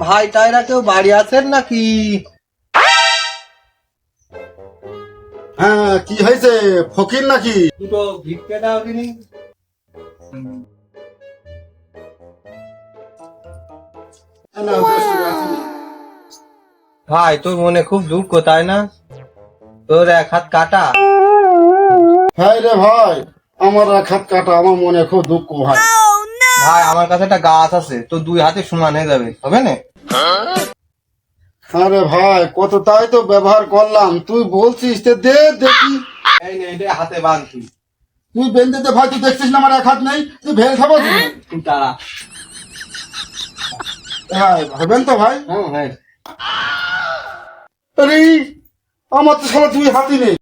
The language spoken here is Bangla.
ভাই টাইরা কেউ বাড়ি আছেন নাকি? হ্যাঁ, কি হয়েছে? ফকির নাকি? দুটো ভিক্ষে দাও দিনি। ভাই তোর মনে খুব দুঃখ তাই না? তোর এক হাত কাটা। হ্যাঁ রে ভাই, আমার এক হাত কাটা, আমার মনে খুব দুঃখ ভাই। ভাই আমার কাছে একটা গাছ আছে, তো দুই হাতে সমান হয়ে যাবে, হবে না? আরে ভাই, কত তাই তো ব্যবহার করলাম, তুই বলছিস তো দে দেখি। এই নে, এটা হাতে বাঁধি। তুই বেঁধে দে ভাই, তুই দেখছিস না আমার এক হাত নেই, তুই ভেল খাবো তুই। তুই তারা। হ্যাঁ ভাবেন তো ভাই। হ্যাঁ। আরে আমার তো শালা দুই হাতই নেই।